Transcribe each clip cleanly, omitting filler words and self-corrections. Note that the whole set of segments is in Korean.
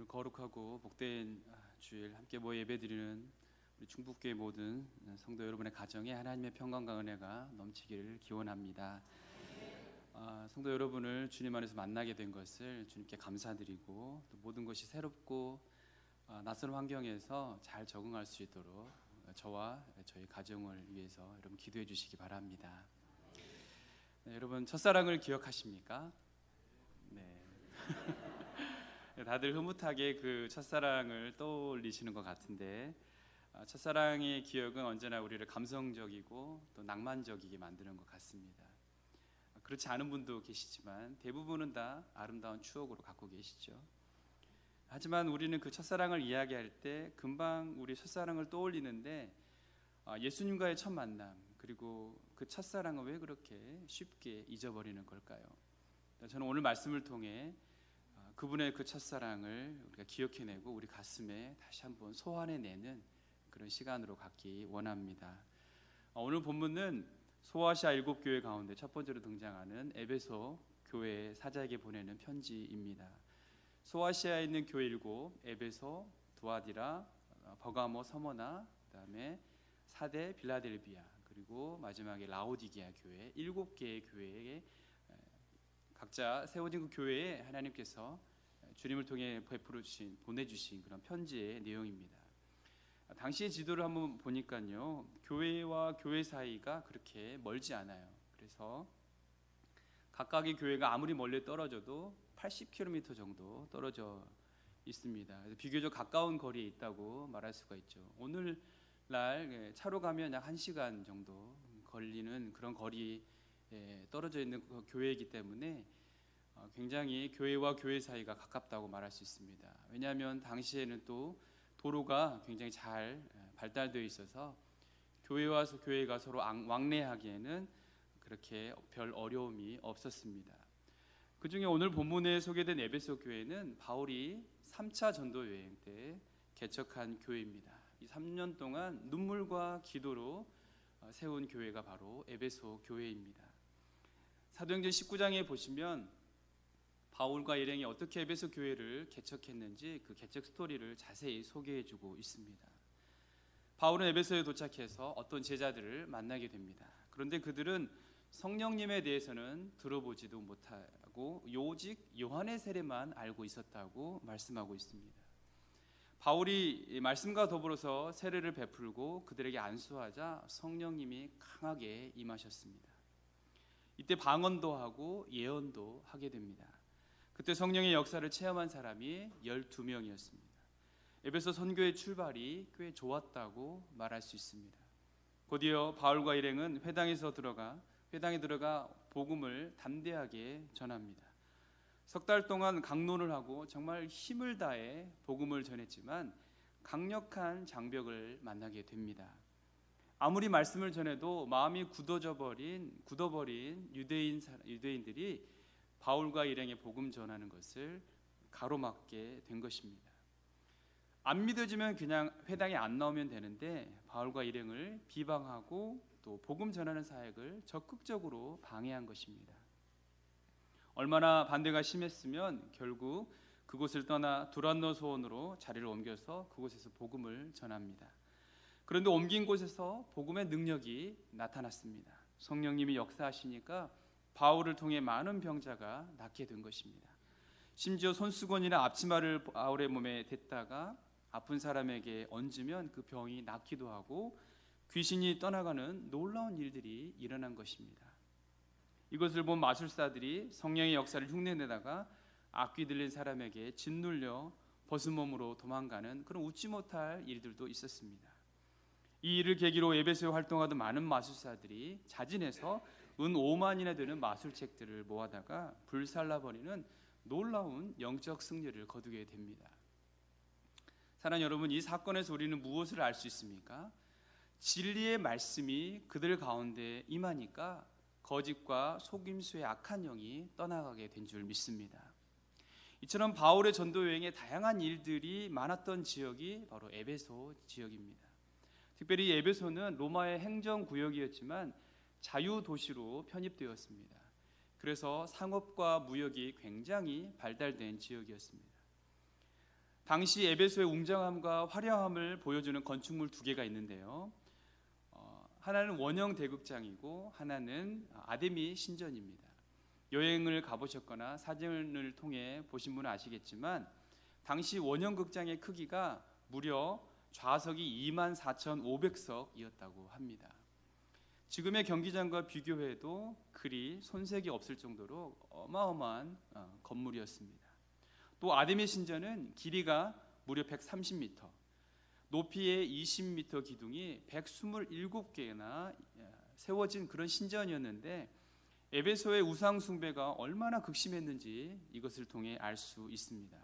오늘 거룩하고 복된 주일 함께 모여 예배드리는 우리 충북교회 모든 성도 여러분의 가정에 하나님의 평강과 은혜가 넘치기를 기원합니다. 성도 여러분을 주님 안에서 만나게 된 것을 주님께 감사드리고 또 모든 것이 새롭고 낯선 환경에서 잘 적응할 수 있도록 저와 저희 가정을 위해서 여러분 기도해 주시기 바랍니다. 네, 여러분 첫사랑을 기억하십니까? 네. 다들 흐뭇하게 그 첫사랑을 떠올리시는 것 같은데 첫사랑의 기억은 언제나 우리를 감성적이고 또 낭만적이게 만드는 것 같습니다. 그렇지 않은 분도 계시지만 대부분은 다 아름다운 추억으로 갖고 계시죠. 하지만 우리는 그 첫사랑을 이야기할 때 금방 우리 첫사랑을 떠올리는데 예수님과의 첫 만남 그리고 그 첫사랑은 왜 그렇게 쉽게 잊어버리는 걸까요? 저는 오늘 말씀을 통해 그분의 그 첫사랑을 우리가 기억해내고 우리 가슴에 다시 한번 소환해내는 그런 시간으로 갖기 원합니다. 오늘 본문은 소아시아 7교회 가운데 첫 번째로 등장하는 에베소 교회 사자에게 보내는 편지입니다. 소아시아에 있는 교회 7, 에베소, 두아디라, 버가모, 서머나, 그다음에 사대, 빌라델비아, 그리고 마지막에 라오디게아 교회 7개의 교회에 각자 세워진 그 교회에 하나님께서 주님을 통해 보내주신 그런 편지의 내용입니다. 당시의 지도를 한번 보니까요, 교회와 교회 사이가 그렇게 멀지 않아요. 그래서 각각의 교회가 아무리 멀리 떨어져도 80km 정도 떨어져 있습니다. 그래서 비교적 가까운 거리에 있다고 말할 수가 있죠. 오늘날 차로 가면 약 1시간 정도 걸리는 그런 거리에 떨어져 있는 그 교회이기 때문에 굉장히 교회와 교회 사이가 가깝다고 말할 수 있습니다. 왜냐하면 당시에는 또 도로가 굉장히 잘 발달되어 있어서 교회와 교회가 서로 왕래하기에는 그렇게 별 어려움이 없었습니다. 그 중에 오늘 본문에 소개된 에베소 교회는 바울이 3차 전도 여행 때 개척한 교회입니다. 이 3년 동안 눈물과 기도로 세운 교회가 바로 에베소 교회입니다. 사도행전 19장에 보시면 바울과 일행이 어떻게 에베소 교회를 개척했는지 그 개척 스토리를 자세히 소개해주고 있습니다. 바울은 에베소에 도착해서 어떤 제자들을 만나게 됩니다. 그런데 그들은 성령님에 대해서는 들어보지도 못하고 오직 요한의 세례만 알고 있었다고 말씀하고 있습니다. 바울이 말씀과 더불어서 세례를 베풀고 그들에게 안수하자 성령님이 강하게 임하셨습니다. 이때 방언도 하고 예언도 하게 됩니다. 그때 성령의 역사를 체험한 사람이 12명이었습니다. 에베소 선교의 출발이 꽤 좋았다고 말할 수 있습니다. 곧이어 바울과 일행은 회당에 들어가 복음을 담대하게 전합니다. 석 달 동안 강론을 하고 정말 힘을 다해 복음을 전했지만 강력한 장벽을 만나게 됩니다. 아무리 말씀을 전해도 마음이 굳어버린 유대인들이 바울과 일행의 복음 전하는 것을 가로막게 된 것입니다. 안 믿어지면 그냥 회당에 안 나오면 되는데 바울과 일행을 비방하고 또 복음 전하는 사역을 적극적으로 방해한 것입니다. 얼마나 반대가 심했으면 결국 그곳을 떠나 두란노 소원으로 자리를 옮겨서 그곳에서 복음을 전합니다. 그런데 옮긴 곳에서 복음의 능력이 나타났습니다. 성령님이 역사하시니까 바울을 통해 많은 병자가 낫게 된 것입니다. 심지어 손수건이나 앞치마를 바울의 몸에 댔다가 아픈 사람에게 얹으면 그 병이 낫기도 하고 귀신이 떠나가는 놀라운 일들이 일어난 것입니다. 이것을 본 마술사들이 성령의 역사를 흉내내다가 악귀 들린 사람에게 짓눌려 벗은 몸으로 도망가는 그런 웃지 못할 일들도 있었습니다. 이 일을 계기로 에베소에 활동하던 많은 마술사들이 자진해서 은 5만이나 되는 마술책들을 모아다가 불살라버리는 놀라운 영적 승리를 거두게 됩니다. 사랑하는 여러분, 이 사건에서 우리는 무엇을 알 수 있습니까? 진리의 말씀이 그들 가운데 임하니까 거짓과 속임수의 악한 영이 떠나가게 된 줄 믿습니다. 이처럼 바울의 전도 여행에 다양한 일들이 많았던 지역이 바로 에베소 지역입니다. 특별히 에베소는 로마의 행정구역이었지만 자유도시로 편입되었습니다. 그래서 상업과 무역이 굉장히 발달된 지역이었습니다. 당시 에베소의 웅장함과 화려함을 보여주는 건축물 두 개가 있는데요. 하나는 원형 대극장이고 하나는 아데미 신전입니다. 여행을 가보셨거나 사진을 통해 보신 분은 아시겠지만 당시 원형 극장의 크기가 무려 좌석이 24,500석이었다고 합니다. 지금의 경기장과 비교해도 그리 손색이 없을 정도로 어마어마한 건물이었습니다. 또 아데미 신전은 길이가 무려 130m, 높이의 20m 기둥이 127개나 세워진 그런 신전이었는데 에베소의 우상 숭배가 얼마나 극심했는지 이것을 통해 알 수 있습니다.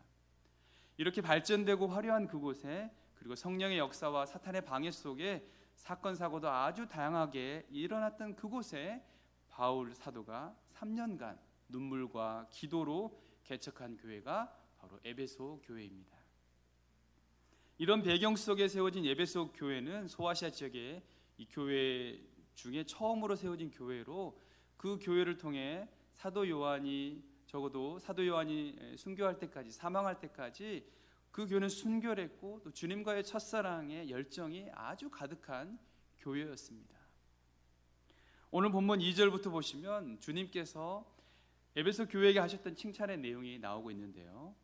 이렇게 발전되고 화려한 그곳에 그리고 성령의 역사와 사탄의 방해 속에 사건 사고도 아주 다양하게 일어났던 그곳에 바울 사도가 3년간 눈물과 기도로 개척한 교회가 바로 에베소 교회입니다. 이런 배경 속에 세워진 에베소 교회는 소아시아 지역의 이 교회 중에 처음으로 세워진 교회로 그 교회를 통해 적어도 사도 요한이 순교할 때까지, 사망할 때까지 그 교회는 순결했고 또 주님과의 첫사랑의 열정이 아주 가득한 교회였습니다. 오늘 본문 2절부터 보시면 주님께서 에베소 교회에게 하셨던 칭찬의 내용이 나오고 있는데요.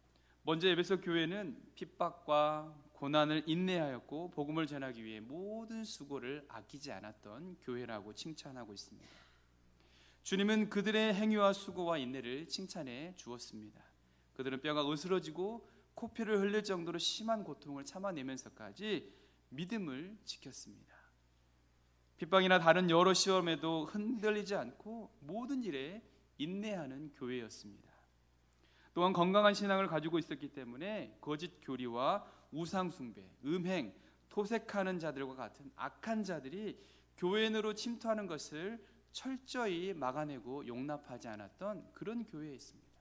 먼저 에베소 교회는 핍박과 고난을 인내하였고 복음을 전하기 위해 모든 수고를 아끼지 않았던 교회라고 칭찬하고 있습니다. 주님은 그들의 행위와 수고와 인내를 칭찬해 주었습니다. 그들은 뼈가 으스러지고 코피를 흘릴 정도로 심한 고통을 참아내면서까지 믿음을 지켰습니다. 핍박이나 다른 여러 시험에도 흔들리지 않고 모든 일에 인내하는 교회였습니다. 또한 건강한 신앙을 가지고 있었기 때문에 거짓 교리와 우상 숭배, 음행, 토색하는 자들과 같은 악한 자들이 교회 안으로 침투하는 것을 철저히 막아내고 용납하지 않았던 그런 교회였습니다.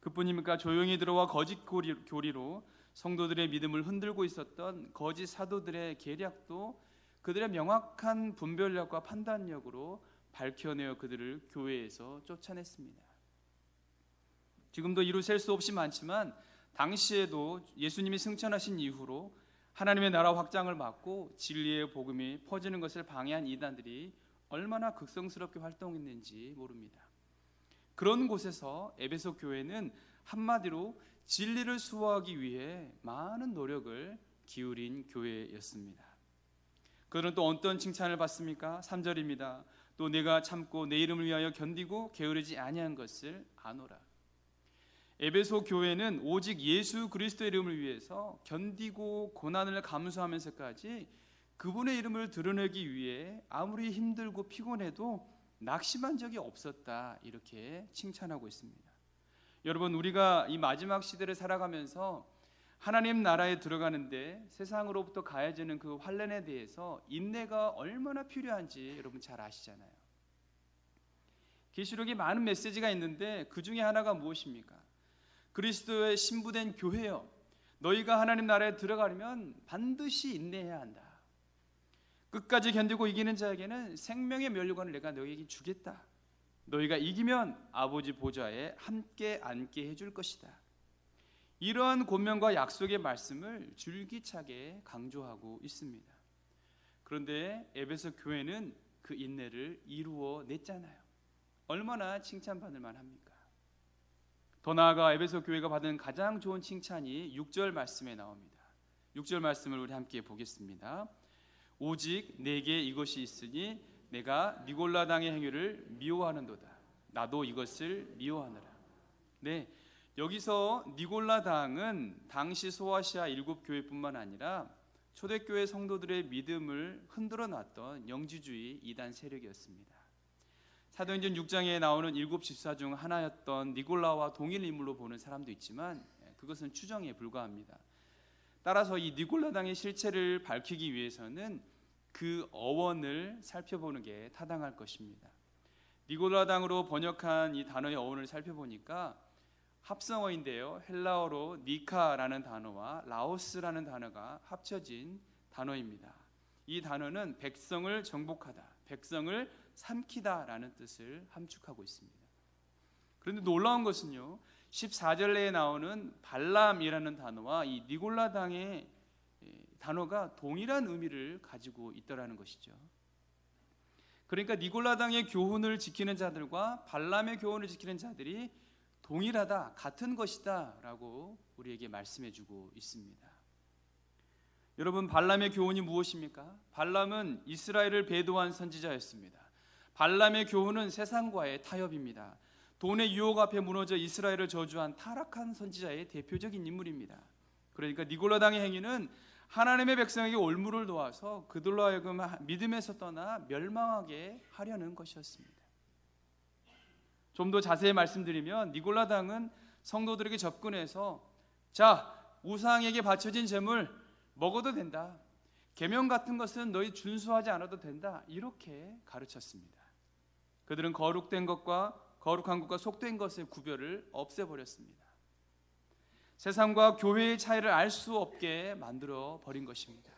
그뿐입니까? 조용히 들어와 거짓 교리로 성도들의 믿음을 흔들고 있었던 거짓 사도들의 계략도 그들의 명확한 분별력과 판단력으로 밝혀내어 그들을 교회에서 쫓아냈습니다. 지금도 이루 셀 수 없이 많지만 당시에도 예수님이 승천하신 이후로 하나님의 나라 확장을 막고 진리의 복음이 퍼지는 것을 방해한 이단들이 얼마나 극성스럽게 활동했는지 모릅니다. 그런 곳에서 에베소 교회는 한마디로 진리를 수호하기 위해 많은 노력을 기울인 교회였습니다. 그들은 또 어떤 칭찬을 받습니까? 3절입니다. 또 내가 참고 내 이름을 위하여 견디고 게으르지 아니한 것을 아노라. 에베소 교회는 오직 예수 그리스도의 이름을 위해서 견디고 고난을 감수하면서까지 그분의 이름을 드러내기 위해 아무리 힘들고 피곤해도 낙심한 적이 없었다, 이렇게 칭찬하고 있습니다. 여러분, 우리가 이 마지막 시대를 살아가면서 하나님 나라에 들어가는데 세상으로부터 가해지는 그 환난에 대해서 인내가 얼마나 필요한지 여러분 잘 아시잖아요. 계시록에 많은 메시지가 있는데 그 중에 하나가 무엇입니까? 그리스도의 신부된 교회여, 너희가 하나님 나라에 들어가려면 반드시 인내해야 한다. 끝까지 견디고 이기는 자에게는 생명의 면류관을 내가 너희에게 주겠다. 너희가 이기면 아버지 보좌에 함께 앉게 해줄 것이다. 이러한 권면과 약속의 말씀을 줄기차게 강조하고 있습니다. 그런데 에베소 교회는 그 인내를 이루어냈잖아요. 얼마나 칭찬받을 만합니까? 더 나아가 에베소 교회가 받은 가장 좋은 칭찬이 6절 말씀에 나옵니다. 6절 말씀을 우리 함께 보겠습니다. 오직 내게 이것이 있으니 내가 니골라당의 행위를 미워하는도다. 나도 이것을 미워하노라. 네, 여기서 니골라당은 당시 소아시아 일곱 교회뿐만 아니라 초대교회 성도들의 믿음을 흔들어 놨던 영지주의 이단 세력이었습니다. 사도행전 6장에 나오는 일곱 집사 중 하나였던 니골라와 동일 인물로 보는 사람도 있지만 그것은 추정에 불과합니다. 따라서 이 니골라당의 실체를 밝히기 위해서는 그 어원을 살펴보는 게 타당할 것입니다. 니골라당으로 번역한 이 단어의 어원을 살펴보니까 합성어인데요, 헬라어로 니카라는 단어와 라오스라는 단어가 합쳐진 단어입니다. 이 단어는 백성을 정복하다, 백성을 삼키다라는 뜻을 함축하고 있습니다. 그런데 놀라운 것은요, 14절에 나오는 발람이라는 단어와 이 니골라당의 단어가 동일한 의미를 가지고 있더라는 것이죠. 그러니까 니골라당의 교훈을 지키는 자들과 발람의 교훈을 지키는 자들이 동일하다, 같은 것이다 라고 우리에게 말씀해 주고 있습니다. 여러분, 발람의 교훈이 무엇입니까? 발람은 이스라엘을 배도한 선지자였습니다. 발람의 교훈은 세상과의 타협입니다. 돈의 유혹 앞에 무너져 이스라엘을 저주한 타락한 선지자의 대표적인 인물입니다. 그러니까 니골라당의 행위는 하나님의 백성에게 올무를 놓아서 그들로 하여금 믿음에서 떠나 멸망하게 하려는 것이었습니다. 좀 더 자세히 말씀드리면 니골라당은 성도들에게 접근해서 자, 우상에게 바쳐진 제물 먹어도 된다. 계명 같은 것은 너희 준수하지 않아도 된다. 이렇게 가르쳤습니다. 그들은 거룩된 것과 거룩한 것과 속된 것의 구별을 없애버렸습니다. 세상과 교회의 차이를 알 수 없게 만들어 버린 것입니다.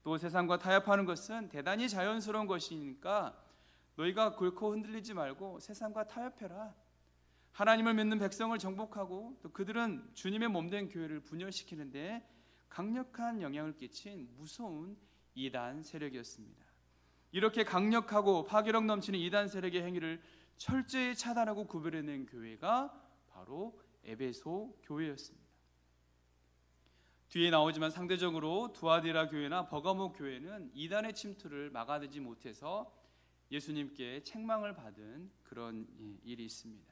또 세상과 타협하는 것은 대단히 자연스러운 것이니까 너희가 결코 흔들리지 말고 세상과 타협해라. 하나님을 믿는 백성을 정복하고 또 그들은 주님의 몸된 교회를 분열시키는데 강력한 영향을 끼친 무서운 이단 세력이었습니다. 이렇게 강력하고 파괴력 넘치는 이단 세력의 행위를 철저히 차단하고 구별해낸 교회가 바로 에베소 교회였습니다. 뒤에 나오지만 상대적으로 두아디라 교회나 버가모 교회는 이단의 침투를 막아내지 못해서 예수님께 책망을 받은 그런 일이 있습니다.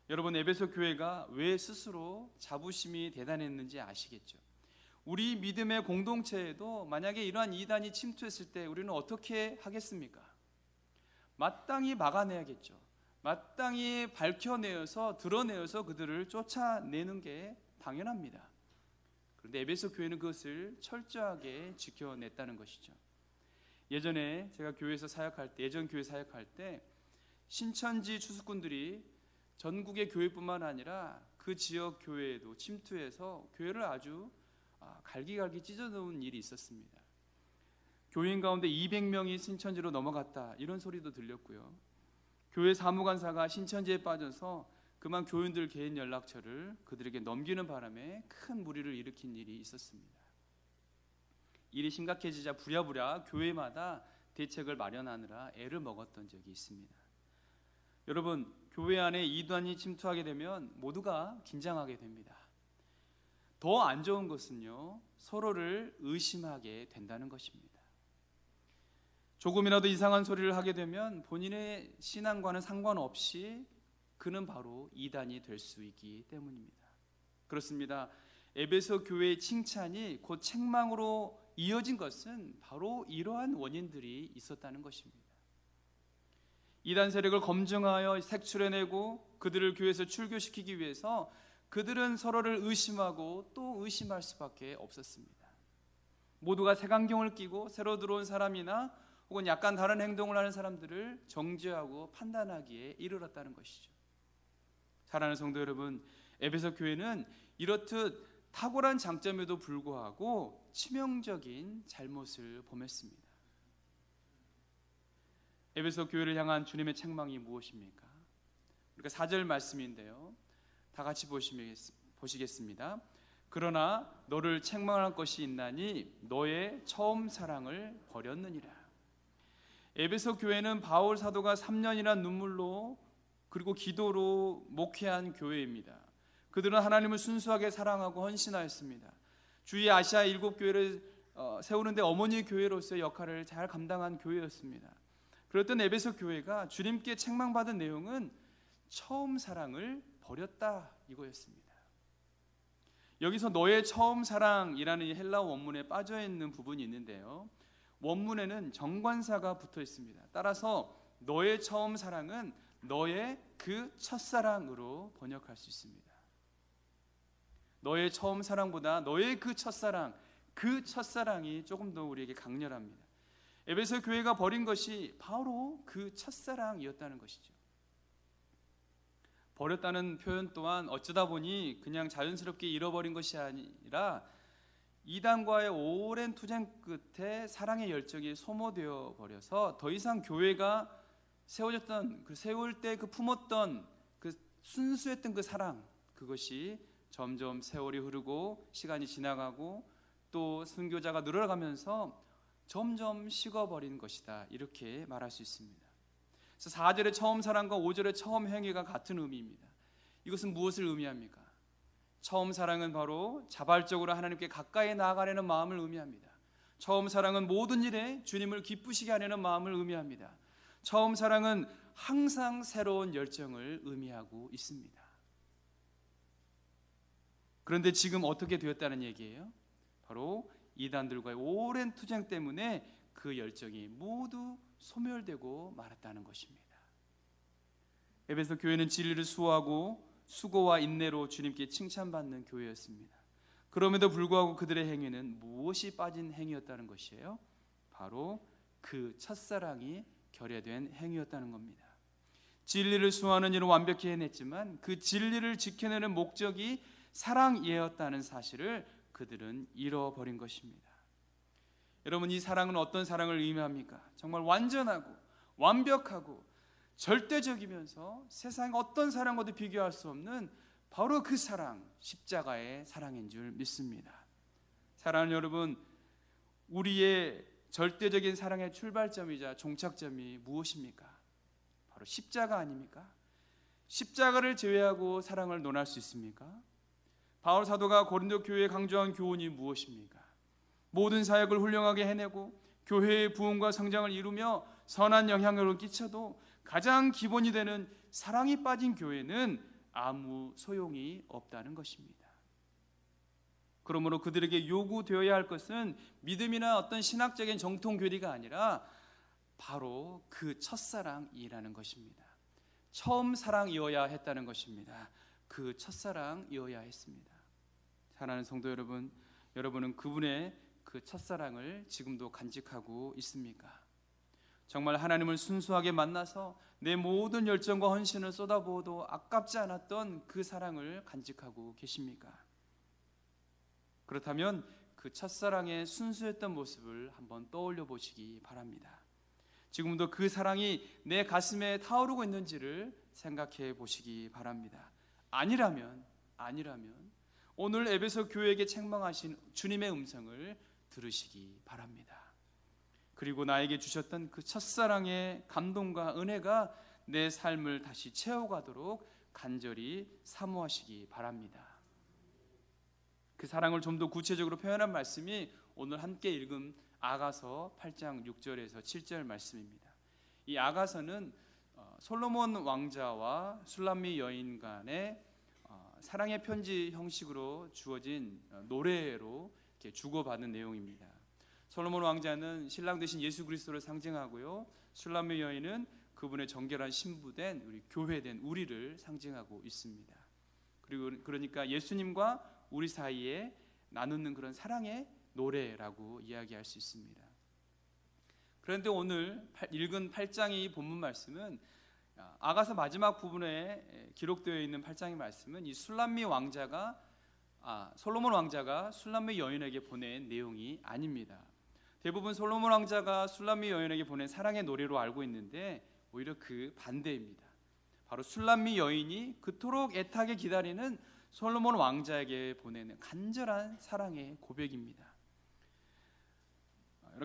여러분, 에베소 교회가 왜 스스로 자부심이 대단했는지 아시겠죠? 우리 믿음의 공동체에도 만약에 이러한 이단이 침투했을 때 우리는 어떻게 하겠습니까? 마땅히 막아내야겠죠. 마땅히 밝혀내어서 드러내어서 그들을 쫓아내는 게 당연합니다. 그런데 에베소 교회는 그것을 철저하게 지켜냈다는 것이죠. 예전에 제가 교회에서 사역할 때, 예전 교회 사역할 때 신천지 추수꾼들이 전국의 교회뿐만 아니라 그 지역 교회에도 침투해서 교회를 아주 갈기갈기 찢어놓은 일이 있었습니다. 교인 가운데 200명이 신천지로 넘어갔다 이런 소리도 들렸고요. 교회 사무관사가 신천지에 빠져서 그만 교인들 개인 연락처를 그들에게 넘기는 바람에 큰 무리를 일으킨 일이 있었습니다. 일이 심각해지자 부랴부랴 교회마다 대책을 마련하느라 애를 먹었던 적이 있습니다. 여러분, 교회 안에 이단이 침투하게 되면 모두가 긴장하게 됩니다. 더 안 좋은 것은요, 서로를 의심하게 된다는 것입니다. 조금이라도 이상한 소리를 하게 되면 본인의 신앙과는 상관없이 그는 바로 이단이 될 수 있기 때문입니다. 그렇습니다. 에베소 교회의 칭찬이 곧 책망으로 이어진 것은 바로 이러한 원인들이 있었다는 것입니다. 이단 세력을 검증하여 색출해내고 그들을 교회에서 출교시키기 위해서 그들은 서로를 의심하고 또 의심할 수밖에 없었습니다. 모두가 색안경을 끼고 새로 들어온 사람이나 혹은 약간 다른 행동을 하는 사람들을 정죄하고 판단하기에 이르렀다는 것이죠. 사랑하는 성도 여러분, 에베소 교회는 이렇듯 탁월한 장점에도 불구하고 치명적인 잘못을 범했습니다. 에베소 교회를 향한 주님의 책망이 무엇입니까? 우리가 4절 말씀인데요, 다 같이 보시겠습니다. 그러나 너를 책망할 것이 있나니 너의 처음 사랑을 버렸느니라. 에베소 교회는 바울 사도가 3년이나 눈물로 그리고 기도로 목회한 교회입니다. 그들은 하나님을 순수하게 사랑하고 헌신하였습니다. 주위 아시아 7교회를 세우는데 어머니 교회로서의 역할을 잘 감당한 교회였습니다. 그랬던 에베소 교회가 주님께 책망받은 내용은 처음 사랑을 버렸다 이거였습니다. 여기서 너의 처음 사랑이라는 헬라어 원문에 빠져있는 부분이 있는데요, 원문에는 정관사가 붙어 있습니다. 따라서 너의 처음 사랑은 너의 그 첫사랑으로 번역할 수 있습니다. 너의 처음 사랑보다 너의 그 첫사랑이 조금 더 우리에게 강렬합니다. 에베소 교회가 버린 것이 바로 그 첫사랑이었다는 것이죠. 버렸다는 표현 또한 어쩌다 보니 그냥 자연스럽게 잃어버린 것이 아니라 이단과의 오랜 투쟁 끝에 사랑의 열정이 소모되어 버려서 더 이상 교회가 세워졌던 세울 때 품었던 그 순수했던 그 사랑, 그것이 점점 세월이 흐르고 시간이 지나가고 또 순교자가 늘어가면서 점점 식어버린 것이다, 이렇게 말할 수 있습니다. 그래서 4절의 처음 사랑과 5절의 처음 행위가 같은 의미입니다. 이것은 무엇을 의미합니까? 처음 사랑은 바로 자발적으로 하나님께 가까이 나아가려는 마음을 의미합니다. 처음 사랑은 모든 일에 주님을 기쁘시게 하려는 마음을 의미합니다. 처음 사랑은 항상 새로운 열정을 의미하고 있습니다. 그런데 지금 어떻게 되었다는 얘기예요? 바로 이단들과의 오랜 투쟁 때문에 그 열정이 모두 소멸되고 말았다는 것입니다. 에베소 교회는 진리를 수호하고 수고와 인내로 주님께 칭찬받는 교회였습니다. 그럼에도 불구하고 그들의 행위는 무엇이 빠진 행위였다는 것이에요? 바로 그 첫사랑이 결여된 행위였다는 겁니다. 진리를 수호하는 일은 완벽히 해냈지만 그 진리를 지켜내는 목적이 사랑이었다는 사실을 그들은 잃어버린 것입니다. 여러분, 이 사랑은 어떤 사랑을 의미합니까? 정말 완전하고 완벽하고 절대적이면서 세상 어떤 사랑과도 비교할 수 없는 바로 그 사랑, 십자가의 사랑인 줄 믿습니다. 사랑하는 여러분, 우리의 절대적인 사랑의 출발점이자 종착점이 무엇입니까? 바로 십자가 아닙니까? 십자가를 제외하고 사랑을 논할 수 있습니까? 바울 사도가 고린도 교회에 강조한 교훈이 무엇입니까? 모든 사역을 훌륭하게 해내고 교회의 부흥과 성장을 이루며 선한 영향력을 끼쳐도 가장 기본이 되는 사랑이 빠진 교회는 아무 소용이 없다는 것입니다. 그러므로 그들에게 요구되어야 할 것은 믿음이나 어떤 신학적인 정통 교리가 아니라 바로 그 첫사랑이라는 것입니다. 처음 사랑이어야 했다는 것입니다. 그 첫사랑이어야 했습니다. 사랑하는 성도 여러분, 여러분은 그분의 그 첫사랑을 지금도 간직하고 있습니까? 정말 하나님을 순수하게 만나서 내 모든 열정과 헌신을 쏟아부어도 아깝지 않았던 그 사랑을 간직하고 계십니까? 그렇다면 그 첫사랑의 순수했던 모습을 한번 떠올려 보시기 바랍니다. 지금도 그 사랑이 내 가슴에 타오르고 있는지를 생각해 보시기 바랍니다. 아니라면 오늘 에베소 교회에게 책망하신 주님의 음성을 들으시기 바랍니다. 그리고 나에게 주셨던 그 첫사랑의 감동과 은혜가 내 삶을 다시 채워가도록 간절히 사모하시기 바랍니다. 그 사랑을 좀 더 구체적으로 표현한 말씀이 오늘 함께 읽은 아가서 8장 6절에서 7절 말씀입니다. 이 아가서는 솔로몬 왕자와 술람미 여인 간의 사랑의 편지 형식으로 주어진 노래로 이렇게 주고받은 내용입니다. 솔로몬 왕자는 신랑 되신 예수 그리스도를 상징하고요, 술람미 여인은 그분의 정결한 신부된 우리 교회된 우리를 상징하고 있습니다. 그리고 그러니까 예수님과 우리 사이에 나누는 그런 사랑의 노래라고 이야기할 수 있습니다. 그런데 오늘 읽은 8장의 본문 말씀은 아가서 마지막 부분에 기록되어 있는 8장의 말씀은 이 솔로몬 왕자가 술람미 여인에게 보낸 내용이 아닙니다. 대부분 솔로몬 왕자가 술람미 여인에게 보낸 사랑의 노래로 알고 있는데 오히려 그 반대입니다. 바로 술람미 여인이 그토록 애타게 기다리는 솔로몬 왕자에게 보내는 간절한 사랑의 고백입니다.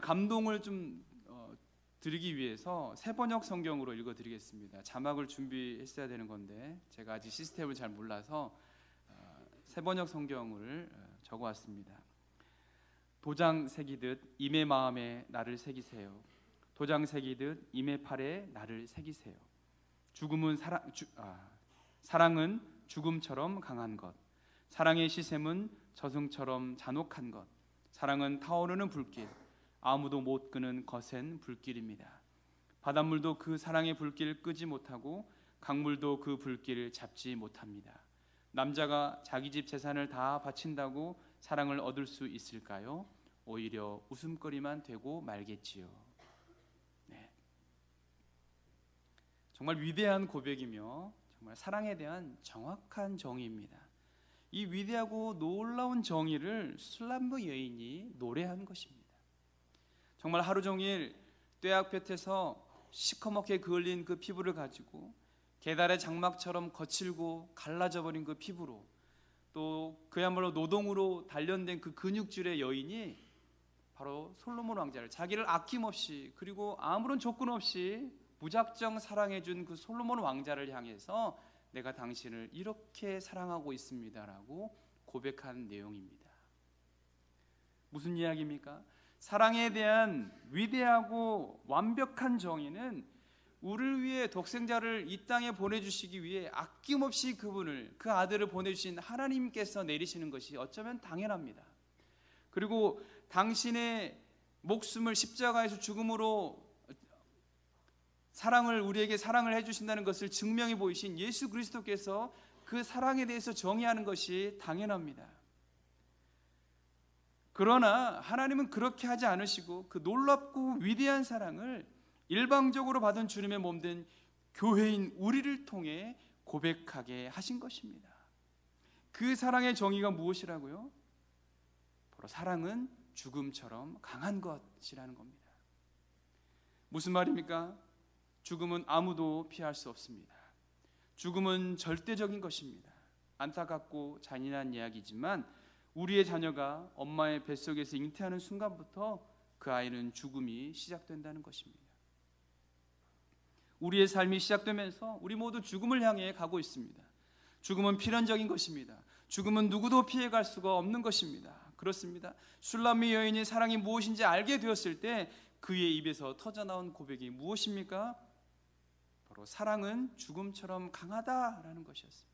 감동을 좀 드리기 위해서 새번역 성경으로 읽어드리겠습니다. 자막을 준비했어야 되는 건데 제가 아직 시스템을 잘 몰라서 새번역 성경을 적어왔습니다. 도장 새기듯 임의 마음에 나를 새기세요. 도장 새기듯 임의 팔에 나를 새기세요. 사랑은 죽음처럼 강한 것, 사랑의 시샘은 저승처럼 잔혹한 것, 사랑은 타오르는 불길, 아무도 못 끄는 거센 불길입니다. 바닷물도 그 사랑의 불길을 끄지 못하고 강물도 그 불길을 잡지 못합니다. 남자가 자기 집 재산을 다 바친다고 사랑을 얻을 수 있을까요? 오히려 웃음거리만 되고 말겠지요. 네. 정말 위대한 고백이며 정말 사랑에 대한 정확한 정의입니다. 이 위대하고 놀라운 정의를 술람미 여인이 노래한 것입니다. 정말 하루 종일 뙤약볕에서 시커멓게 그을린 그 피부를 가지고 계달의 장막처럼 거칠고 갈라져 버린 그 피부로, 또 그야말로 노동으로 단련된 그 근육질의 여인이 바로 솔로몬 왕자를, 자기를 아낌없이 그리고 아무런 조건 없이 무작정 사랑해준 그 솔로몬 왕자를 향해서 내가 당신을 이렇게 사랑하고 있습니다라고 고백한 내용입니다. 무슨 이야기입니까? 사랑에 대한 위대하고 완벽한 정의는 우리를 위해 독생자를 이 땅에 보내주시기 위해 아낌없이 그분을, 그 아들을 보내주신 하나님께서 내리시는 것이 어쩌면 당연합니다. 그리고 당신의 목숨을 십자가에서 죽음으로 우리에게 사랑을 해주신다는 것을 증명해 보이신 예수 그리스도께서 그 사랑에 대해서 정의하는 것이 당연합니다. 그러나 하나님은 그렇게 하지 않으시고 그 놀랍고 위대한 사랑을 일방적으로 받은 주님의 몸된 교회인 우리를 통해 고백하게 하신 것입니다. 그 사랑의 정의가 무엇이라고요? 바로 사랑은 죽음처럼 강한 것이라는 겁니다. 무슨 말입니까? 죽음은 아무도 피할 수 없습니다. 죽음은 절대적인 것입니다. 안타깝고 잔인한 이야기지만 우리의 자녀가 엄마의 뱃속에서 잉태하는 순간부터 그 아이는 죽음이 시작된다는 것입니다. 우리의 삶이 시작되면서 우리 모두 죽음을 향해 가고 있습니다. 죽음은 필연적인 것입니다. 죽음은 누구도 피해갈 수가 없는 것입니다. 그렇습니다. 슐라미 여인이 사랑이 무엇인지 알게 되었을 때 그의 입에서 터져나온 고백이 무엇입니까? 바로 사랑은 죽음처럼 강하다라는 것이었습니다.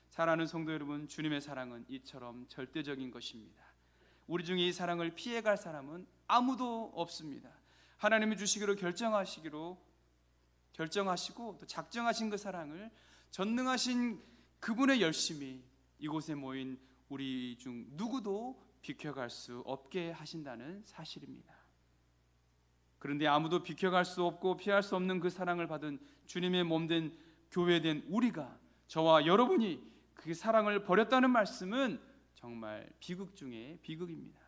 사랑하는 성도 여러분, 주님의 사랑은 이처럼 절대적인 것입니다. 우리 중에 이 사랑을 피해갈 사람은 아무도 없습니다. 하나님이 주시기로 결정하시고 또 작정하신 그 사랑을 전능하신 그분의 열심이 이곳에 모인 우리 중 누구도 비켜갈 수 없게 하신다는 사실입니다. 그런데 아무도 비켜갈 수 없고 피할 수 없는 그 사랑을 받은 주님의 몸된 교회된 우리가, 저와 여러분이 그 사랑을 버렸다는 말씀은 정말 비극 중에 비극입니다.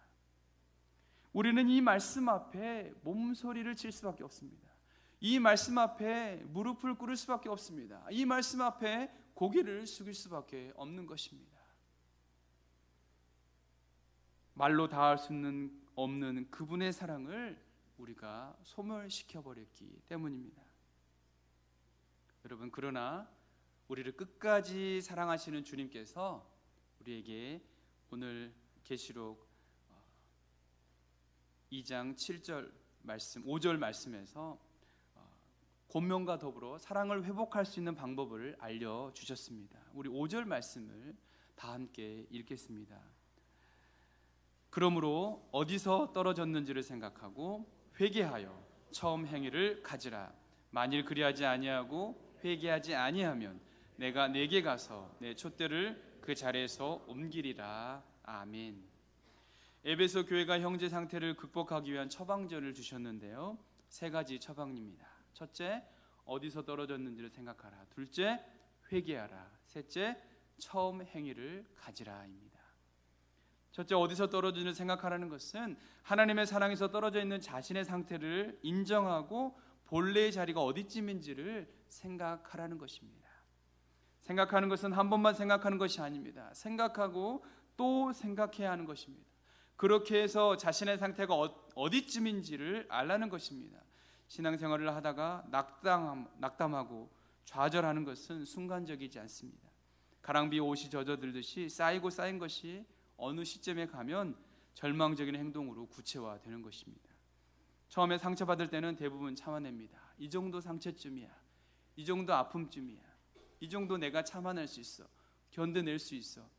우리는 이 말씀 앞에 몸소리를 칠 수밖에 없습니다. 이 말씀 앞에 무릎을 꿇을 수밖에 없습니다. 이 말씀 앞에 고개를 숙일 수밖에 없는 것입니다. 말로 다할 수 없는 그분의 사랑을 우리가 소멸시켜버렸기 때문입니다. 여러분, 그러나 우리를 끝까지 사랑하시는 주님께서 우리에게 오늘 계시록 2장 7절 말씀, 5절 말씀에서 권면과 더불어 사랑을 회복할 수 있는 방법을 알려주셨습니다. 우리 5절 말씀을 다 함께 읽겠습니다. 그러므로 어디서 떨어졌는지를 생각하고 회개하여 처음 행위를 가지라. 만일 그리하지 아니하고 회개하지 아니하면 내가 내게 가서 내 촛대를 그 자리에서 옮기리라. 아멘. 에베소 교회가 형제 상태를 극복하기 위한 처방전을 주셨는데요, 3가지 처방입니다. 첫째, 어디서 떨어졌는지를 생각하라. 둘째, 회개하라. 셋째, 처음 행위를 가지라입니다. 첫째, 어디서 떨어지는지를 생각하라는 것은 하나님의 사랑에서 떨어져 있는 자신의 상태를 인정하고 본래의 자리가 어디쯤인지를 생각하라는 것입니다. 생각하는 것은 한 번만 생각하는 것이 아닙니다. 생각하고 또 생각해야 하는 것입니다. 그렇게 해서 자신의 상태가 어디쯤인지를 알라는 것입니다. 신앙생활을 하다가 낙담하고 좌절하는 것은 순간적이지 않습니다. 가랑비에 옷이 젖어들듯이 쌓이고 쌓인 것이 어느 시점에 가면 절망적인 행동으로 구체화되는 것입니다. 처음에 상처받을 때는 대부분 참아냅니다. 이 정도 상처쯤이야, 이 정도 아픔쯤이야, 이 정도 내가 참아낼 수 있어, 견뎌낼 수 있어.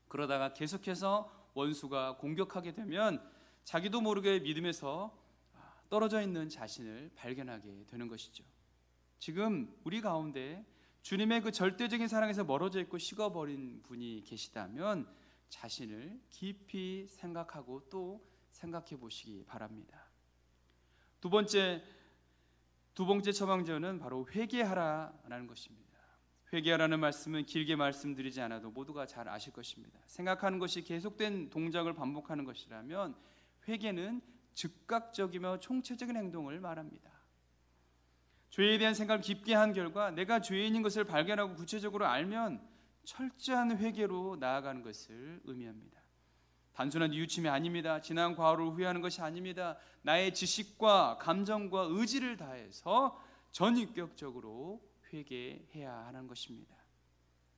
그러다가 계속해서 원수가 공격하게 되면 자기도 모르게 믿음에서 떨어져 있는 자신을 발견하게 되는 것이죠. 지금 우리 가운데 주님의 그 절대적인 사랑에서 멀어져 있고 식어버린 분이 계시다면 자신을 깊이 생각하고 또 생각해 보시기 바랍니다. 두 번째 처방전은 바로 회개하라라는 것입니다. 회개하라는 말씀은 길게 말씀드리지 않아도 모두가 잘 아실 것입니다. 생각하는 것이 계속된 동작을 반복하는 것이라면 회개는 즉각적이며 총체적인 행동을 말합니다. 죄에 대한 생각을 깊게 한 결과 내가 죄인인 것을 발견하고 구체적으로 알면 철저한 회개로 나아가는 것을 의미합니다. 단순한 뉘우침이 아닙니다. 지난 과거를 후회하는 것이 아닙니다. 나의 지식과 감정과 의지를 다해서 전인격적으로 회개해야 하는 것입니다.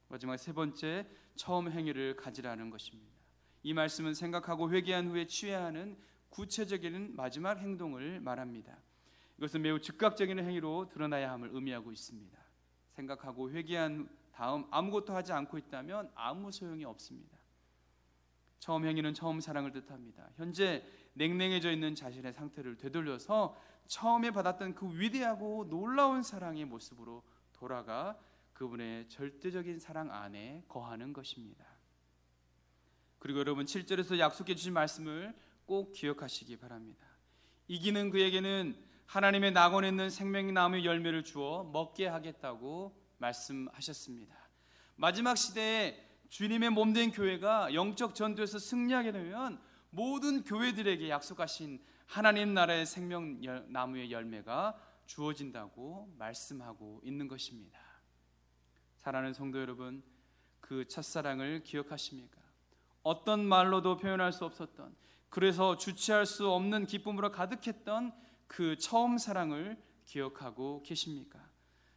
마지막 세 번째, 처음 행위를 가지라는 것입니다. 이 말씀은 생각하고 회개한 후에 취해야 하는 구체적인 마지막 행동을 말합니다. 이것은 매우 즉각적인 행위로 드러나야 함을 의미하고 있습니다. 생각하고 회개한 다음 아무것도 하지 않고 있다면 아무 소용이 없습니다. 처음 행위는 처음 사랑을 뜻합니다. 현재 냉랭해져 있는 자신의 상태를 되돌려서 처음에 받았던 그 위대하고 놀라운 사랑의 모습으로 돌아가 그분의 절대적인 사랑 안에 거하는 것입니다. 그리고 여러분 7절에서 약속해 주신 말씀을 꼭 기억하시기 바랍니다. 이기는 그에게는 하나님의 낙원에 있는 생명나무의 열매를 주어 먹게 하겠다고 말씀하셨습니다. 마지막 시대에 주님의 몸된 교회가 영적 전투에서 승리하게 되면 모든 교회들에게 약속하신 하나님 나라의 생명나무의 열매가 주어진다고 말씀하고 있는 것입니다. 사랑하는 성도 여러분, 그 첫사랑을 기억하십니까? 어떤 말로도 표현할 수 없었던, 그래서 주체할 수 없는 기쁨으로 가득했던 그 처음 사랑을 기억하고 계십니까?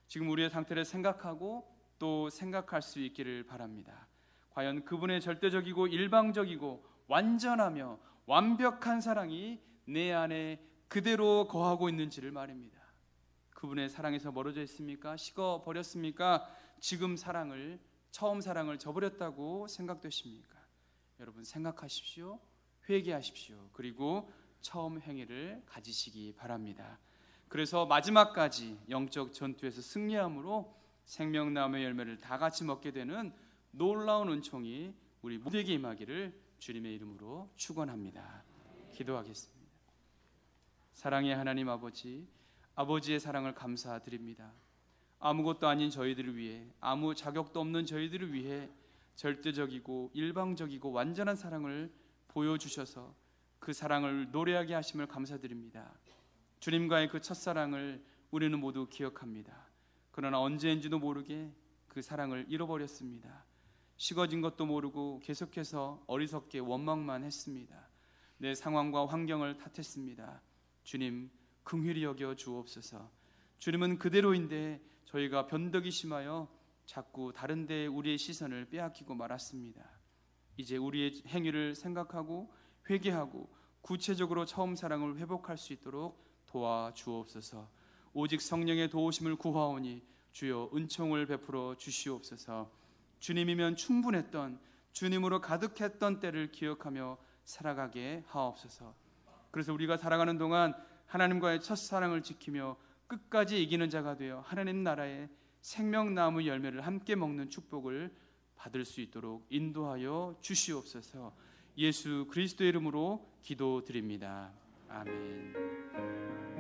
지금 우리의 상태를 생각하고 또 생각할 수 있기를 바랍니다. 과연 그분의 절대적이고 일방적이고 완전하며 완벽한 사랑이 내 안에 그대로 거하고 있는지를 말입니다. 그분의 사랑에서 멀어져 있습니까? 식어버렸습니까? 지금 처음 사랑을 저버렸다고 생각되십니까? 여러분 생각하십시오. 회개하십시오. 그리고 처음 행위를 가지시기 바랍니다. 그래서 마지막까지 영적 전투에서 승리함으로 생명나무의 열매를 다 같이 먹게 되는 놀라운 은총이 우리 모두에게 임하기를 주님의 이름으로 축원합니다. 기도하겠습니다. 사랑의 하나님 아버지, 아버지의 사랑을 감사드립니다. 아무것도 아닌 저희들을 위해, 아무 자격도 없는 저희들을 위해 절대적이고 일방적이고 완전한 사랑을 보여주셔서 그 사랑을 노래하게 하심을 감사드립니다. 주님과의 그 첫사랑을 우리는 모두 기억합니다. 그러나 언제인지도 모르게 그 사랑을 잃어버렸습니다. 식어진 것도 모르고 계속해서 어리석게 원망만 했습니다. 내 상황과 환경을 탓했습니다. 주님, 긍휼히 여겨 주옵소서. 주님은 그대로인데 저희가 변덕이 심하여 자꾸 다른 데에 우리의 시선을 빼앗기고 말았습니다. 이제 우리의 행위를 생각하고 회개하고 구체적으로 처음 사랑을 회복할 수 있도록 도와주옵소서. 오직 성령의 도우심을 구하오니 주여 은총을 베풀어 주시옵소서. 주님이면 충분했던, 주님으로 가득했던 때를 기억하며 살아가게 하옵소서. 그래서 우리가 살아가는 동안 하나님과의 첫사랑을 지키며 끝까지 이기는 자가 되어 하나님 나라의 생명나무 열매를 함께 먹는 축복을 받을 수 있도록 인도하여 주시옵소서. 예수 그리스도의 이름으로 기도드립니다. 아멘.